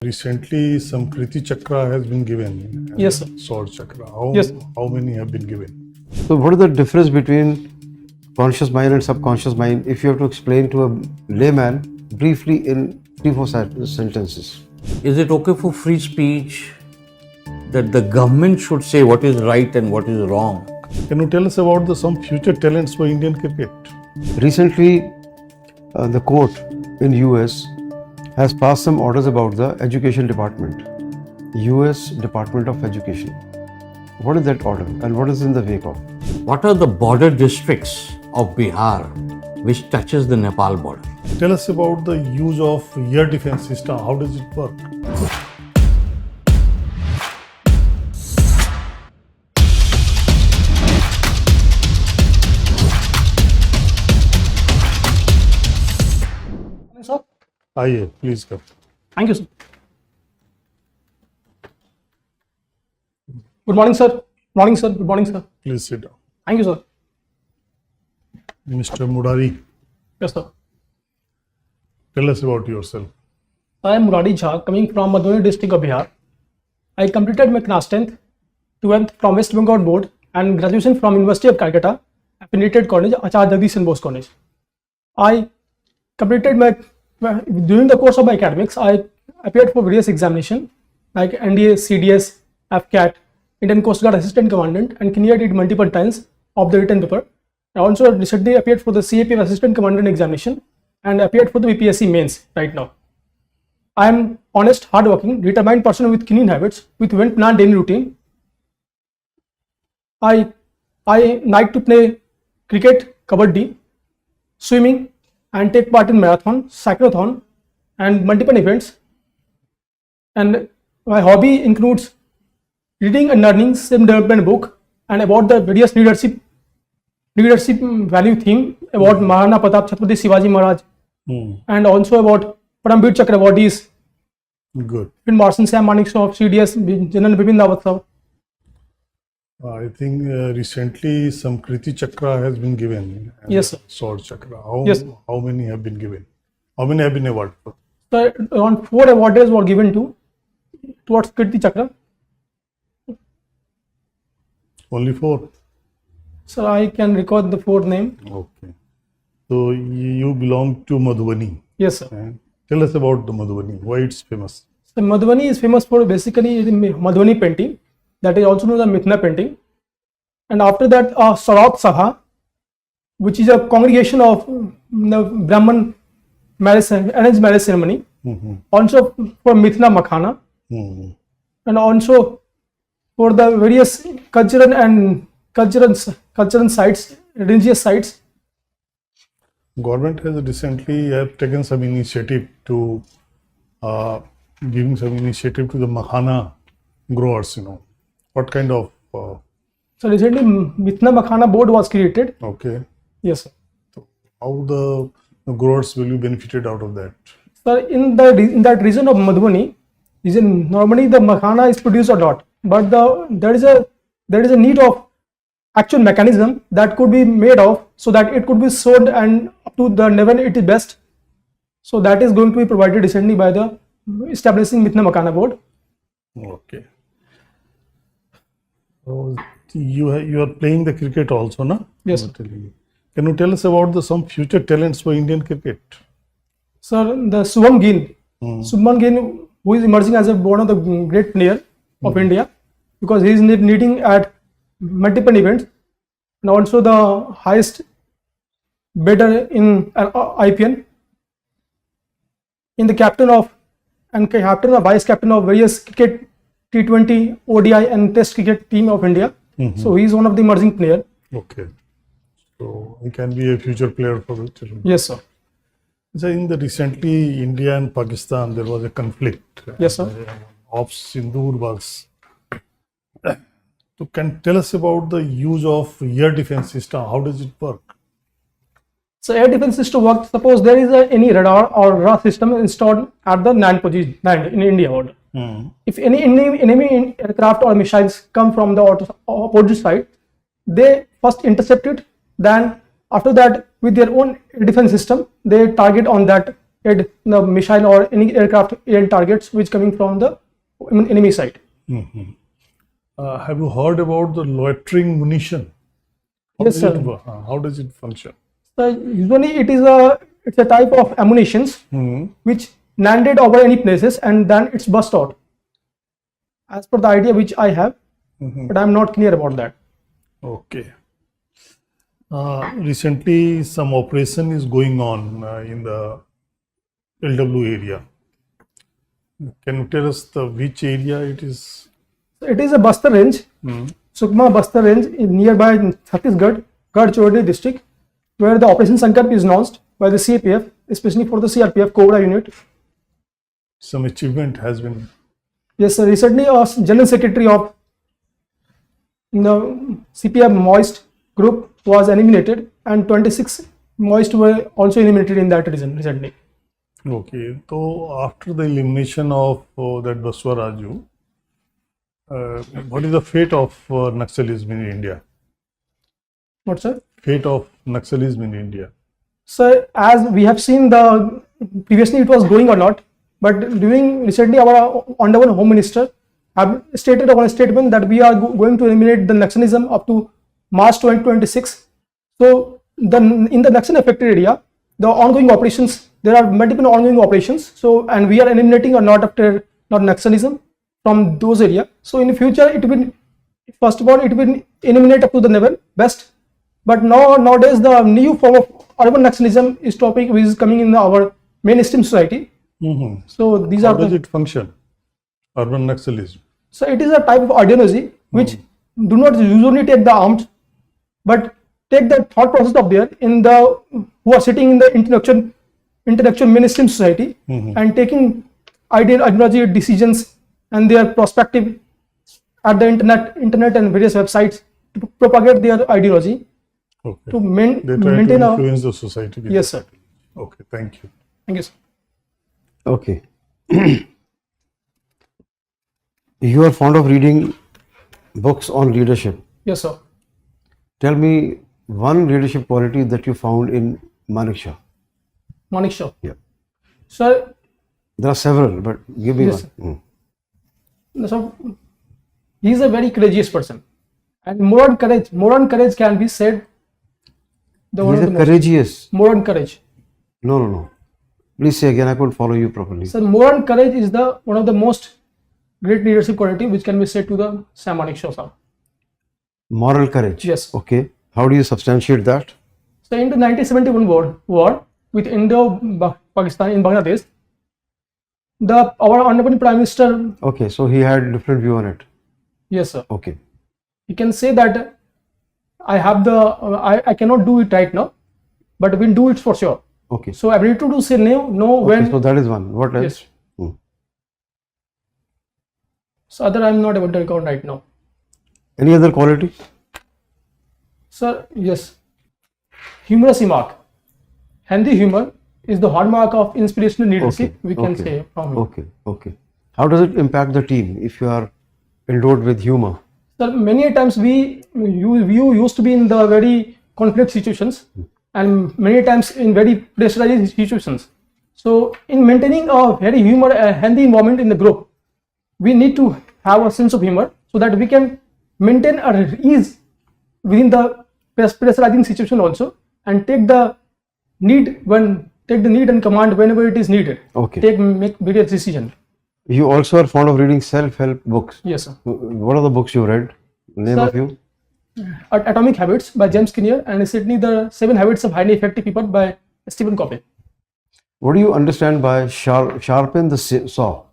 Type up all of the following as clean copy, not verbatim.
Recently, some Kriti Chakra has been given. Yes, sir. Sword Chakra. Yes. How many have been given? So what is the difference between conscious mind and subconscious mind if you have to explain to a layman briefly in 3-4 sentences? Is it okay for free speech that the government should say what is right and what is wrong? Can you tell us about some future talents for Indian cricket? Recently, the court in US has passed some orders about the education department, US Department of Education. What is that order and what is in the wake of? What are the border districts of Bihar which touches the Nepal border? Tell us about the use of air defense system. How does it work? Sir. Aye, please come. Thank you, sir. Good morning, sir. Good morning, sir. Good morning, sir. Please sit down. Thank you, sir. Mr. Murari, Yes, sir. tell us about yourself. I am Murari Jha, coming from Madhubani district of Bihar. I completed my class 10th, 12th from West Bengal board and graduation from University of Calcutta, affiliated college, Acharya Jagdish Bose College. I completed during the course of my academics, I appeared for various examinations like NDA, CDS, AFCAT, Indian Coast Guard Assistant Commandant, and cleared it multiple times of the written paper. I also recently appeared for the CAPF Assistant Commandant examination and appeared for the UPSC mains right now. I am honest, hardworking, determined person with clean habits, with well-planned daily routine. I like to play cricket, kabaddi, swimming, and take part in marathon, cyclothon, and multiple events. And my hobby includes reading and learning self-development book and about the various leadership value theme about Maharana Pratap Chhatrapati Shivaji Maharaj and also about Paramveer Chakra awardees. Good. Marshal Sam Manekshaw of CDS, General Bipin Rawat sir. I think recently some Kriti Chakra has been given. Yes, sir. Sword Chakra. How many have been given? How many have been awarded? So around 4 awards were given towards Kirti Chakra. Only 4? So I can record the 4 name. Okay. So you belong to Madhubani. Yes, sir. And tell us about the Madhubani. Why it's famous? So Madhubani is famous for basically Madhubani painting, that is also known as Mithila painting. And after that, Sarat Sabha, which is a congregation of the Brahman arranged marriage ceremony. Also for Mithila Makhana. And also for the various cultural sites, religious sites. Government has recently taken some initiative to giving some initiative to the makhana growers. What kind of? So recently, Mithila Makhana board was created. Okay. Yes, sir. So how the growers will be benefited out of that? So in that region of Madhubani, normally the makhana is produced a lot, but there is a need of actual mechanism that could be made of so that it could be sold and up to the level it is best. So that is going to be provided recently by the establishing Mithila Makhana board. Okay. So you are playing the cricket also, no? Yes, sir. Can you tell us about some future talents for Indian cricket? Sir, the Shubman Gill, who is emerging as one of the great player of India, because he is leading at multiple events and also the highest bidder in IPL. In the captain of vice captain of various cricket T20, ODI and Test cricket team of India. So he is one of the emerging player. Okay. So he can be a future player for the children. Yes, sir. So in the recently India and Pakistan there was a conflict. Yes, sir. Of Sindoor bugs. So can tell us about the use of air defense system. How does it work? So air defense system works. Suppose there is any radar or radar system installed at the land in India border. If any enemy aircraft or missiles come from the opposite side, they first intercept it. Then after that, with their own defense system, they target on that hit the missile or any aircraft air targets which coming from the enemy side. Have you heard about the loitering munition? Yes, sir. How does it function? So usually it's a type of ammunitions which landed over any places and then it's burst out. As per the idea which I have, but I'm not clear about that. Okay. Recently, some operation is going on in the LW area. Can you tell us which area it is? So it is a Bastar range, Sukma Bastar range in nearby Chhattisgarh, Gadchiroli district, where the Operation Sankalp is launched by the CAPF, especially for the CRPF Cobra unit. Some achievement has been. Yes, sir. Recently, General Secretary of the CPF Moist group was eliminated, and 26 Moist were also eliminated in that region recently. Okay. So after the elimination of that Baswaraju, what is the fate of Naxalism in India? What, sir? Fate of Naxalism in India. So as we have seen, the previously it was going or not, but during recently our Honorable Home Minister have stated on a statement that we are going to eliminate the Naxalism up to March 2026. So in the Naxal affected area, the ongoing operations, there are multiple ongoing operations. So and we are eliminating or not Naxalism from those areas. So in the future, it will, first of all, it will eliminate up to the level best. But nowadays, the new form of urban Naxalism is topic which is coming in our mainstream society. So these How are does it function? Urban Naxalism. So it is a type of ideology which do not usually take the arms, but take the thought process of there in the who are sitting in the intellectual mainstream society and taking ideology decisions and their perspective at the internet and various websites to propagate their ideology. Okay. To They try maintain to a influence the society. with yes, that. sir. Okay. Thank you. Thank you, sir. Okay. You are fond of reading books on leadership. Yes, sir. Tell me one leadership quality that you found in Manik Shah. Manik Shah. Yeah. Sir, There are several, but give me Yes, one. so he is a very courageous person, and moral courage can be said. The one He of is the a most courageous. moral courage. No. Please say again. I couldn't follow you properly. So moral courage is the one of the most great leadership quality which can be said to the Sam Manik Shah sir. Moral courage. Yes. Okay. How do you substantiate that? So in the 1971 war with Indo-Pakistan in Bangladesh, our Honorable Prime Minister, Okay. So he had different view on it. yes sir, Okay. he can say that I cannot do it right now, but we'll do it for sure. Okay. So ability to say no Okay. when So that is one. What else? yes. So other I'm not able to recall right now. Any other quality? Sir, yes. Humorous remark. Handy humor is the hallmark of inspirational leadership. We can say from him. Okay. How does it impact the team if you are endowed with humor? Sir, many a times we used to be in the very conflict situations and many times in very pressurized situations. So in maintaining a very handy environment in the group, we need to have a sense of humor so that we can maintain our ease within the pressurizing situation also and take the need and command whenever it is needed. Okay. Make various decisions. You also are fond of reading self-help books. Yes, sir. What are the books you read? Name Sir, of you? Atomic Habits by James Clear and recently the 7 Habits of Highly Effective People by Stephen Covey. What do you understand by sharpen the saw?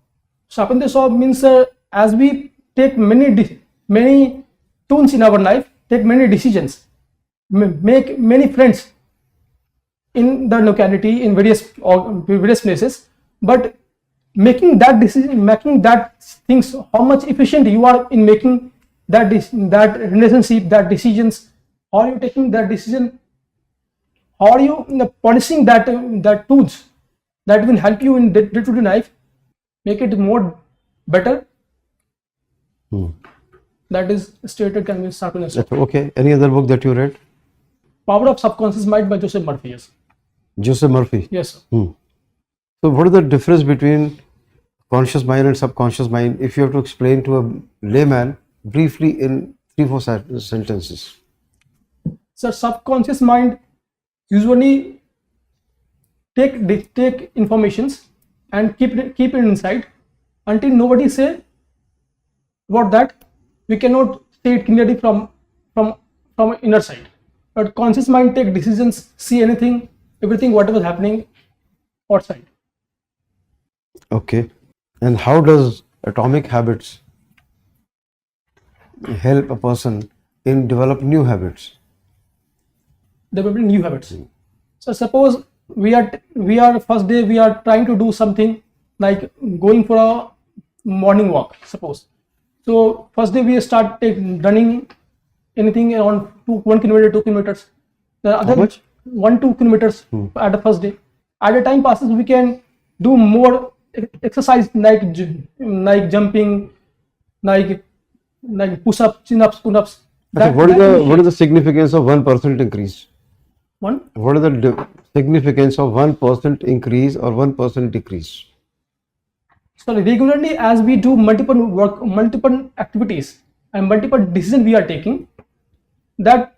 Sharpen the saw means as we take many tools in our life, take many decisions, make many friends in the locality in various places, but making that decision, making that things, how much efficient you are in making that relationship, that decisions, how are you taking that decision, how are you polishing that tools that will help you in day-to-day life, make it more better. That is stated can be sharpness. Okay. Any other book that you read? Power of Subconscious Mind by Joseph Murphy. Yes. Joseph Murphy. Yes, sir. So what is the difference between conscious mind and subconscious mind, if you have to explain to a layman briefly in 3-4 sentences? So subconscious mind usually take informations and keep it inside until nobody say about that. We cannot say it clearly from inner side. But conscious mind take decisions, see anything, everything, whatever is happening outside. Okay. And how does atomic habits help a person in develop new habits? Developing new habits. So suppose we are first day we are trying to do something like going for a morning walk. Suppose. So first day we start running anything around 1 kilometer, 2 kilometers. The other much? 1-2 kilometers at the first day. As the time passes, we can do more exercise like jumping, like push-ups, chin-ups, pull-ups. Okay, what is the significance of 1% increase? One. What is the significance of 1% increase or 1% decrease? So regularly, as we do multiple activities and multiple decisions we are taking, that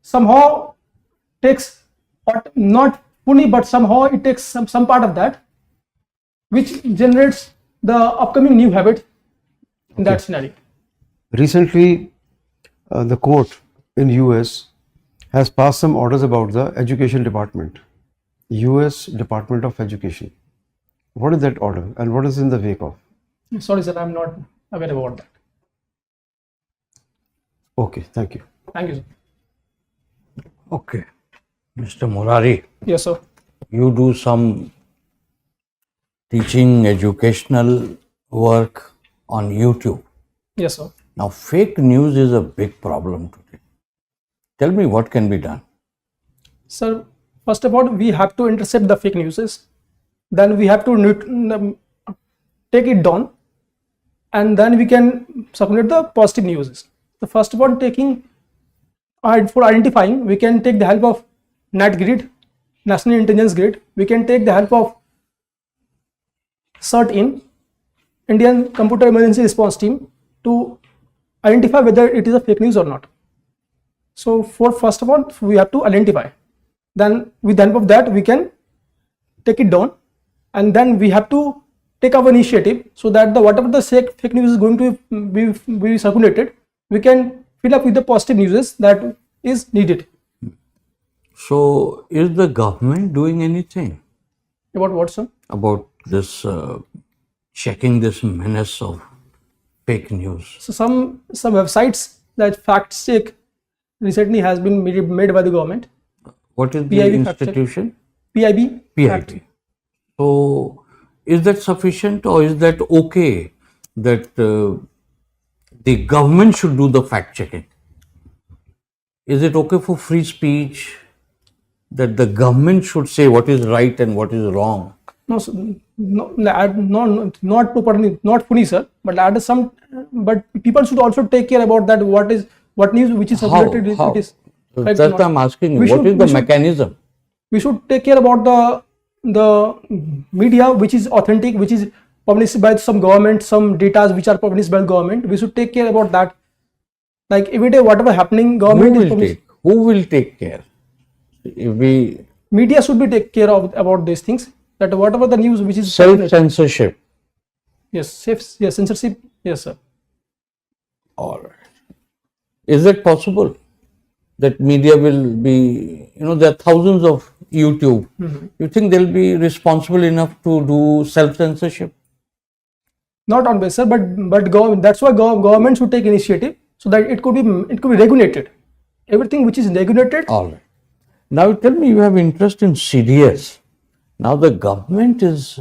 somehow takes not fully, but somehow it takes some part of that, which generates the upcoming new habit in that scenario. Recently, the court in US has passed some orders about the education department, US Department of Education. What is that order and what is in the wake of? Sorry, sir, I'm not aware about that. Okay, thank you. Thank you, sir. Okay. Mr. Murari, Yes, sir. you do some teaching educational work on YouTube. Yes, sir. Now, fake news is a big problem today. Tell me what can be done. Sir, first of all, we have to intercept the fake news. Then we have to take it down, and then we can circulate the positive news. The first of all, for identifying, we can take the help of NAT grid, National Intelligence Grid. We can take the help of CERT-IN, Indian Computer Emergency Response Team, to identify whether it is a fake news or not. So first of all, we have to identify. Then with the help of that, we can take it down, and then we have to take our initiative so that whatever the fake news is going to be circulated, we can fill up with the positive news that is needed. So, is the government doing anything About what, sir? about this, checking this menace of fake news? So some websites that fact check recently has been made by the government. What is the PIB fact check. institution? PIB. fact PIB. check. So, is that sufficient or is that okay that the government should do the fact checking? Is it okay for free speech that the government should say what is right and what is wrong? No, not properly, not fully, sir. But people should also take care about that. What news which is circulated? How? It is. That's what I'm asking you. What is the mechanism? We should take care about the media which is authentic, which is published by some government, some data which are published by the government. We should take care about that. Like every day, whatever happening, government Who will take care? If media should be take care of about these things. That whatever the news which is self-censorship. yes, censorship. Yes, sir. All right. Is it possible that media will be, there are thousands of YouTube. You think they'll be responsible enough to do self-censorship? Not always, sir, but that's why government should take initiative so that it could be regulated. Everything which is regulated. All right. Now tell me, you have interest in CDS. Now the government is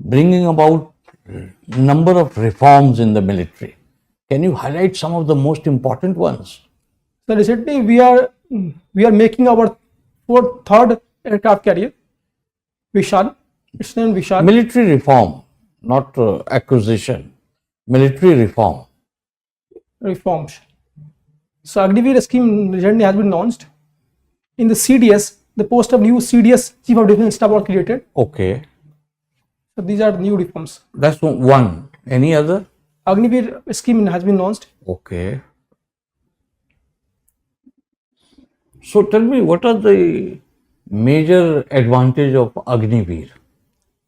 bringing about number of reforms in the military. Can you highlight some of the most important ones? So recently we are making our third aircraft carrier, Vishal. It's named Vishal. Military reform, not acquisition. Military reform. Reforms. So Agniveer scheme recently has been launched. In the CDS, the post of new CDS Chief of Defence Staff was created. Okay. So these are new reforms. That's one. Any other? Agniveer scheme has been launched. Okay. So tell me, what are the major advantage of Agniveer?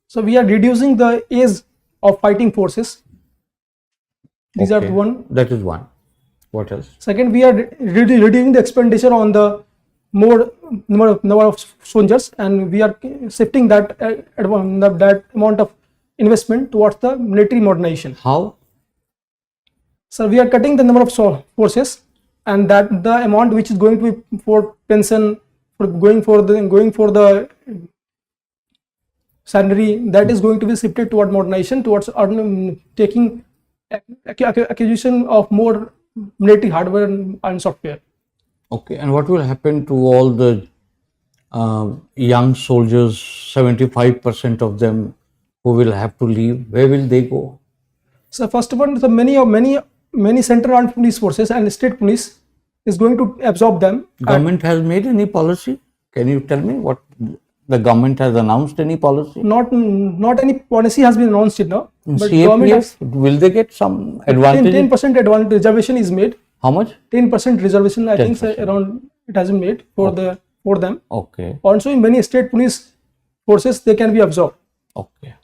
So we are reducing the age of fighting forces. These are Okay. one. That is one. What else? Second, we are reducing the expenditure on the more number of soldiers, and we are shifting that that amount of investment towards the military modernization. How? So we are cutting the number of forces, and that the amount which is going to be for pension, for going for the salary, that is going to be shifted toward modernization, towards taking acquisition of more military hardware and software. Okay. And what will happen to all the young soldiers, 75% of them who will have to leave? Where will they go? So first of all, so many central armed police forces and state police is going to absorb them. Government has made any policy? Can you tell me what the government has announced? Any policy? Not any policy has been announced yet now, but government has CAPF, will they get some advantage? 10% advantage reservation is made. How much? 10% reservation, I think 10%. around it has been made for them. Okay. Also, in many state police forces, they can be absorbed. Okay.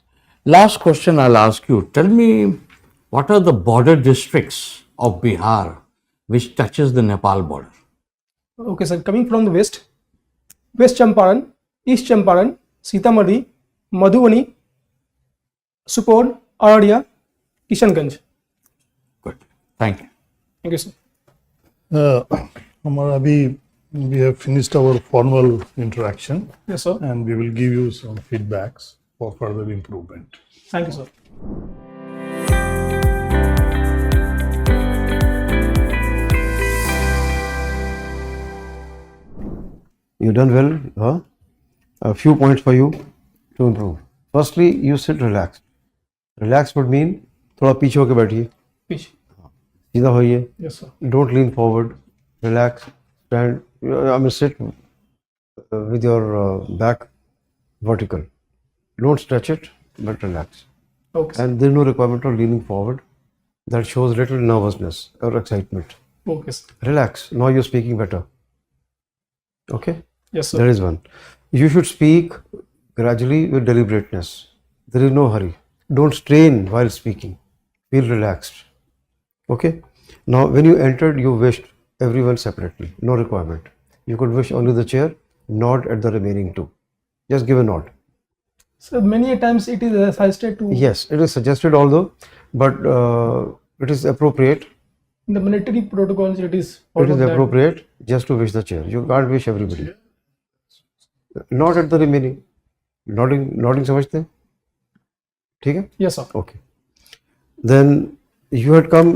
Last question I'll ask you. Tell me, what are the border districts of Bihar which touches the Nepal border? Okay, sir. Coming from the West Champaran, East Champaran, Sitamarhi, Madhubani, Supaul, Araria, Kishanganj. Good. Thank you. Thank you, sir. हमारा अभी we have finished our formal interaction Yes, sir. and we will give you some feedbacks for further improvement. Thank you, sir. You done well, huh? A few points for you to improve. Firstly, you sit relaxed. Relaxed would mean थोड़ा पीछे होके बैठिए, Peace. सीधा होइए. Yes, sir. Don't lean forward. Relax. Stand. I mean, sit with your back vertical. Don't stretch it, but relax. Okay, sir. And there's no requirement of leaning forward. That shows little nervousness or excitement. Okay, sir. Relax. Now you're speaking better. Okay? Yes, sir. There is one. You should speak gradually with deliberateness. There is no hurry. Don't strain while speaking. Feel relaxed. Okay? Now, when you entered, you wished everyone separately. No requirement. You could wish only the chair, nod at the remaining two. Just give a nod. So many a times it is suggested to Yes, it is suggested although, but it is appropriate. in the military protocols. It is It followed is that. appropriate just to wish the chair. You can't wish everybody. Nod at the remaining. Nodding समझते हैं? ठीक है? Yes, sir. Okay. Then you had come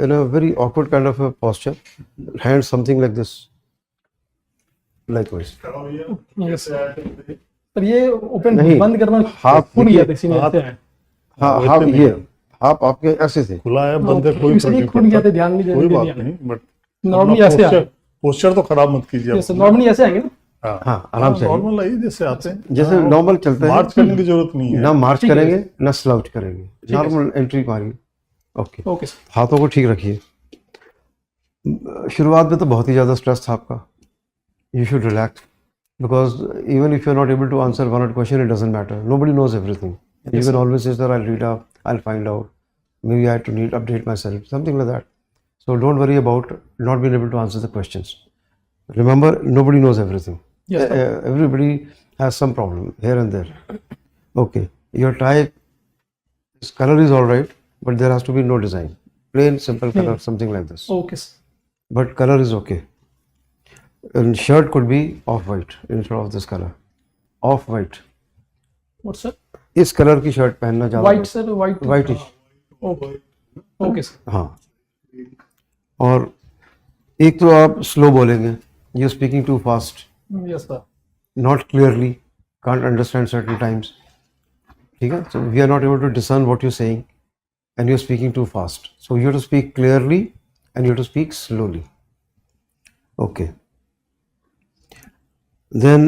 in a very awkward kind of a posture. Hands something like this. Likewise. Yes, sir. पर ये open नहीं, बंद करना हाथ खुल गया था देखिए, इसीलिए ऐसे है। हाँ, हाथ ये, हाथ आपके ऐसे थे. खुला है बंद है कोई इसलिए फर्क खुल नहीं गया था, पड़ता. ध्यान नहीं कोई दिया बात नहीं बट नॉर्मली ऐसे आए। पोस्चर तो खराब मत कीजिए. Yes, sir. नॉर्मली ऐसे आएंगे ना? हाँ, आराम से. नॉर्मल आई जैसे आते हैं. जैसे नॉर्मल चलते हैं. मार्च करने की जरूरत नहीं है. ना मार्च ठीक है। करेंगे ना स्लाउच करेंगे. नॉर्मल एंट्री मारिए. ओके. Okay sir. हाथों को ठीक रखिए. शुरुआत में तो बहुत ही ज़्यादा स्ट्रेस था आपका. You should relax because even if you're not able to answer one question, it doesn't matter. Nobody knows everything. You can always say, "Sir, I'll read up. I'll find out. Maybe I have to update myself." Something like that. So don't worry about not being able to answer the questions. Remember, nobody knows everything. Yes, sir. Everybody has some problem here and there. Okay. Your tie, this color is all right, but there has to be no design. Plain, simple color, something like this. Okay sir. But color is okay. And shirt could be off-white instead of this color. Off-white. What sir? इस colour की shirt पहनना ज़्यादा. White sir, white. Whitish. Okay okay sir. हाँ. और एक तो आप slow बोलेंगे. You're speaking too fast. Yes sir. Not clearly. Can't understand certain times. ठीक है? So we are not able to discern what you're saying, and you're speaking too fast. So you have to speak clearly, and you have to speak slowly. Okay. Then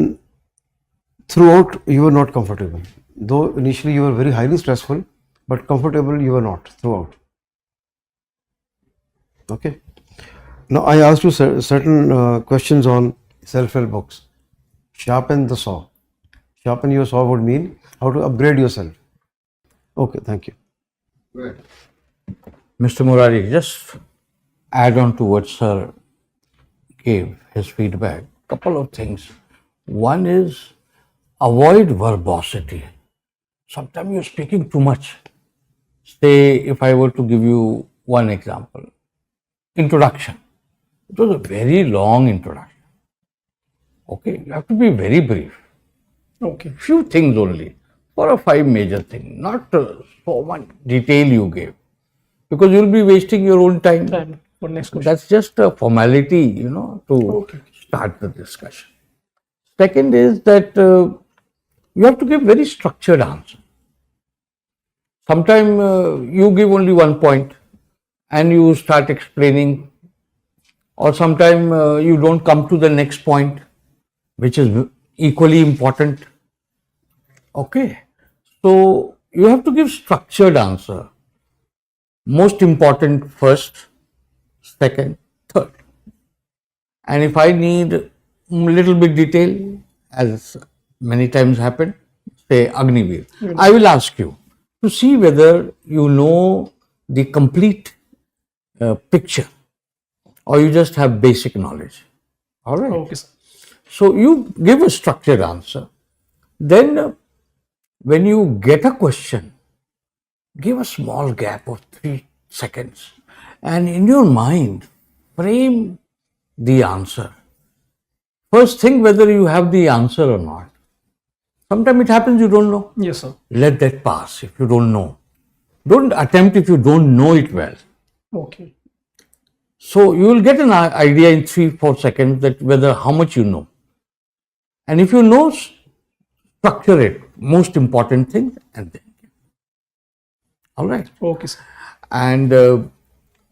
throughout you were not comfortable. though initially you were very highly stressful, but comfortable you were not throughout. Okay. Now I asked you certain questions on self-help books. Sharpen the saw. Sharpen your saw would mean how to upgrade yourself. Okay, thank you. Mr. Murari, just add on to what Sir gave his feedback. Couple of things. One is avoid verbosity. Sometimes you're speaking too much. Say, if I were to give you one example, introduction. It was a very long introduction. Okay, you have to be very brief. Okay. Few things only, 4 or 5 major things, not so much detail you gave, because you'll be wasting your own time. Time for next question. That's just a formality, to Okay. start the discussion. Second is that you have to give very structured answer. Sometimes you give only one point and you start explaining, or sometimes you don't come to the next point, which is equally important. Okay, so you have to give structured answer. Most important first, second, third. And if I need little bit detail, as many times happened, say Agniveer, I will ask you to see whether you know the complete picture or you just have basic knowledge. All right. Okay, sir. So you give a structured answer. Then when you get a question, give a small gap of 3 seconds and in your mind frame the answer. First, think whether you have the answer or not. Sometimes it happens you don't know. Yes, sir. Let that pass if you don't know. Don't attempt if you don't know it well. Okay. So you will get an idea in 3-4 seconds that whether how much you know. And if you know, structure it, most important thing, and then. All right. Okay, sir. And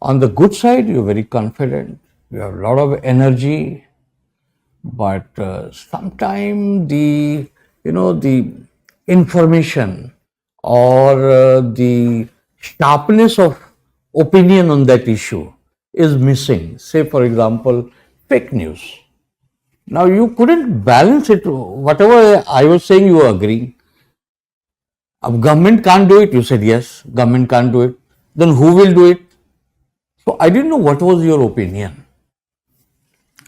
on the good side, you're very confident. You have a lot of energy, but sometimes the information or the sharpness of opinion on that issue is missing. Say, for example, fake news. Now, you couldn't balance it. Whatever I was saying, you were agreeing. Government can't do it. You said yes, government can't do it. Then who will do it? So, I didn't know what was your opinion.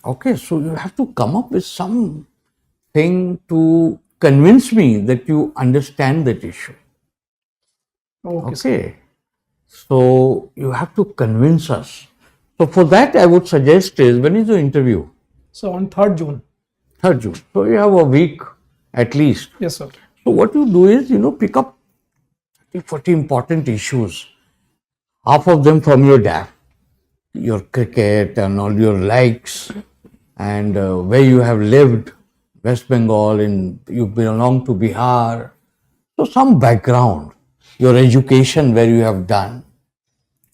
Okay, so you have to come up with something to convince me that you understand that issue. Okay, sir. Okay, so you have to convince us. So for that, I would suggest is, when is the interview? So on 3rd June. 3rd June. So you have a week at least. Yes, sir. So what you do is, pick up 40 important issues, half of them from your dad, your cricket and all your likes, and where you have lived, West Bengal, you belong to Bihar. So some background, your education, where you have done.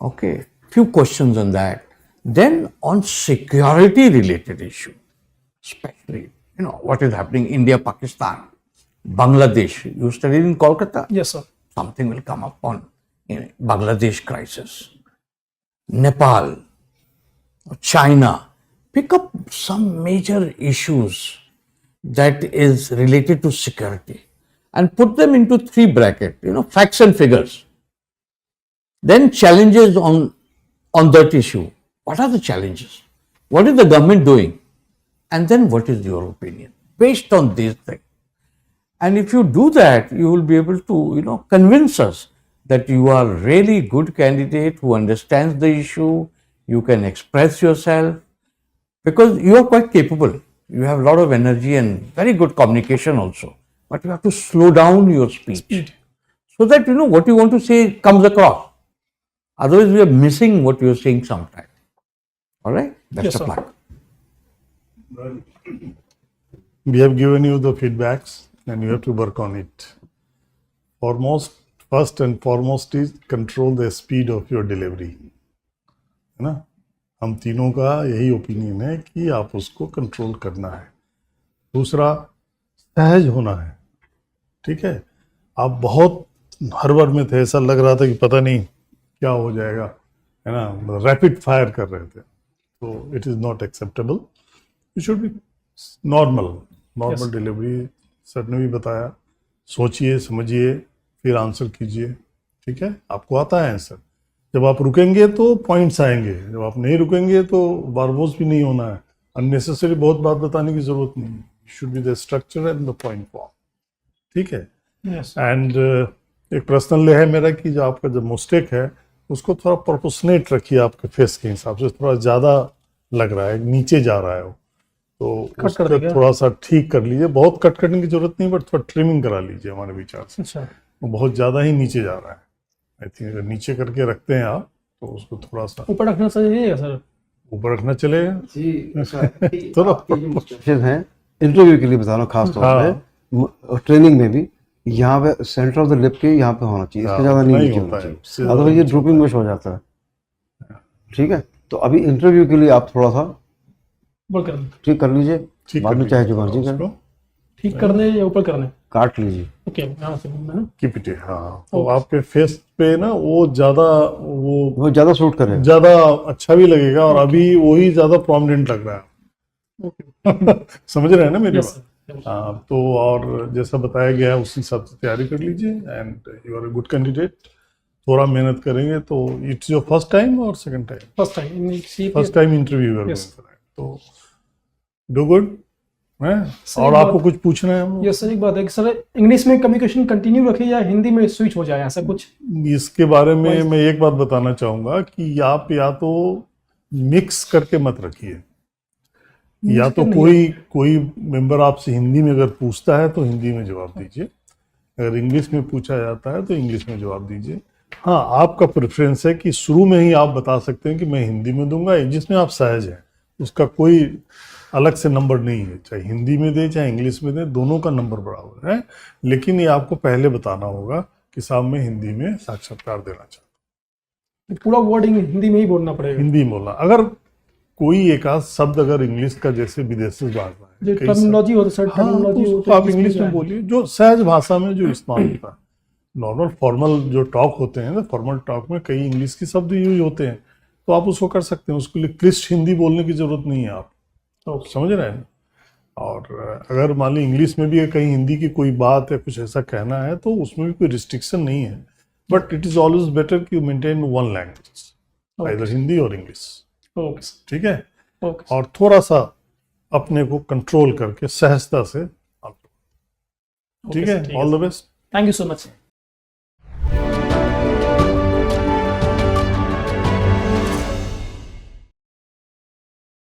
Okay, few questions on that. Then on security related issue, especially, what is happening India, Pakistan, Bangladesh. You studied in Kolkata? Yes, sir. Something will come up on Bangladesh crisis, Nepal, China. Pick up some major issues that is related to security and put them into 3 brackets, facts and figures. Then challenges on that issue. What are the challenges? What is the government doing? And then what is your opinion based on these things? And if you do that, you will be able to, convince us that you are really good candidate who understands the issue. You can express yourself because you are quite capable. You have a lot of energy and very good communication also. But you have to slow down your speech so that, what you want to say comes across. Otherwise, we are missing what you are saying sometimes. All right? Best of luck. We have given you the feedbacks and you have to work on it. First and foremost is control the speed of your delivery. है ना? हम तीनों का यही opinion है कि आप उसको कंट्रोल करना है. दूसरा, सहज होना है. ठीक है. आप बहुत हड़बड़ में थे, ऐसा लग रहा था कि पता नहीं क्या हो जाएगा, है ना, रैपिड फायर कर रहे थे, तो it is not acceptable. You should be normal Yes. Delivery. Sir ने भी बताया, सोचिए समझिए फिर आंसर कीजिए, ठीक है, आपको आता है आंसर। जब आप रुकेंगे तो पॉइंट्स आएंगे, जब आप नहीं रुकेंगे तो बारबोस भी नहीं होना है, अननेसेसरी बहुत बात बताने की जरूरत नहीं है। Should be the structure and the point form, ठीक है। Yes. एंड एक पर्सनल है मेरा कि जो आपका जो मिस्टेक है उसको थोड़ा प्रोपोर्शनेट रखिए, आपके फेस के हिसाब से थोड़ा ज़्यादा लग रहा है, नीचे जा रहा है वो, तो कट कर उसको देंगे। थोड़ा सा ठीक कर लीजिए। बहुत कट करने की जरूरत नहीं, बट थोड़ा ट्रिमिंग करा लीजिए हमारे विचार से। अच्छा। वो बहुत ज़्यादा ही नीचे जा रहा है। आई थिंक अगर नीचे करके रखते हैं आप तो उसको थोड़ा सा ऊपर रखना चाहिए सर? ऊपर रखना चलेगा। जी थोड़ा इंस्ट्रक्शन है इंटरव्यू के लिए, बता रहा हूँ खास तौर हाँ। पे ट्रेनिंग में भी, यहाँ पे सेंटर ऑफ द लिप के यहाँ पे होना चाहिए, इसके हाँ, ज़्यादा उतना नहीं ही नीचे होता होना है, चाहिए, उससे ज़्यादा अदरवाइज ये नीचे ड्रूपिंग मिस हो जाता है। ठीक है, तो अभी इंटरव्यू के लिए आप थोड़ा सा ऊपर करने? ठीक कर लीजिए, ठीक बाद कर में चाहे लीजिए जो थोड़ा मर्जी करें, उसको, ठीक करने या ऊपर करने? काट लीजिए। ओके, यहाँ से है ना? Keep it. हाँ, तो Okay. आपके फेस पे ना वो ज़्यादा वो ज़्यादा सूट करेगा। ज़्यादा अच्छा भी लगेगा, और अभी वही ज़्यादा प्रोमिनेंट लग रहा है। समझ रहे हैं ना मेरी Yes, बात? sir. हाँ, तो और जैसा बताया गया है उसी हिसाब से तैयारी कर लीजिए, and you are a good candidate. थोड़ा मेहनत करेंगे तो इट्स योर फर्स्ट टाइम और second time? First time in CAPF. First time interview Yes. तो डू गुड है। सही और बात। आपको कुछ पूछना है हम? यस सर, एक बात है कि सर इंग्लिश में कम्युनिकेशन कंटिन्यू रखें या हिंदी में स्विच हो जाए, ऐसा कुछ? इसके बारे में Wise. मैं एक बात बताना चाहूंगा कि आप या तो मिक्स करके मत रखिए, या तो कोई मेंबर आपसे हिंदी में अगर पूछता है तो हिंदी में जवाब दीजिए, अगर इंग्लिश में पूछा जाता है तो इंग्लिश में जवाब दीजिए। हाँ, आपका प्रेफरेंस है कि शुरू में ही आप बता सकते हैं कि मैं हिंदी में दूंगा, जिसमें आप सहज हैं, उसका कोई अलग से नंबर नहीं है, चाहे हिंदी में दे चाहे इंग्लिश में दे, दोनों का नंबर बराबर है। लेकिन ये आपको पहले बताना होगा कि साहब मैं हिंदी में साक्षात्कार देना चाहता हूँ। पूरा वर्ड हिंदी में ही बोलना पड़ेगा? हिंदी बोलना, अगर कोई एक आध शब्द अगर इंग्लिश का जैसे विदेशी भाषा है, जो कई टर्मिनोलॉजी हो तो सर, हाँ, टर्मिनोलॉजी तो हो उसको तो आप इंग्लिश में बोलिए, जो सहज भाषा में जो इस्तेमाल होता है। नॉर्मल फॉर्मल जो टॉक होते हैं ना, फॉर्मल टॉक में कई इंग्लिश के शब्द यूज होते हैं, तो आप उसको कर सकते हैं, उसके लिए क्लिष्ट हिंदी बोलने की जरूरत नहीं है। आप समझ रहे हैं? और अगर मान ली इंग्लिश में भी कहीं हिंदी की कोई बात या कुछ ऐसा कहना है तो उसमें भी कोई रिस्ट्रिक्शन नहीं है, but it is always better कि you maintain one language, either Hindi or English. Okay, ठीक है, ओके, और थोड़ा सा अपने को कंट्रोल करके सहजता से, ठीक है। All the best. Thank you so much.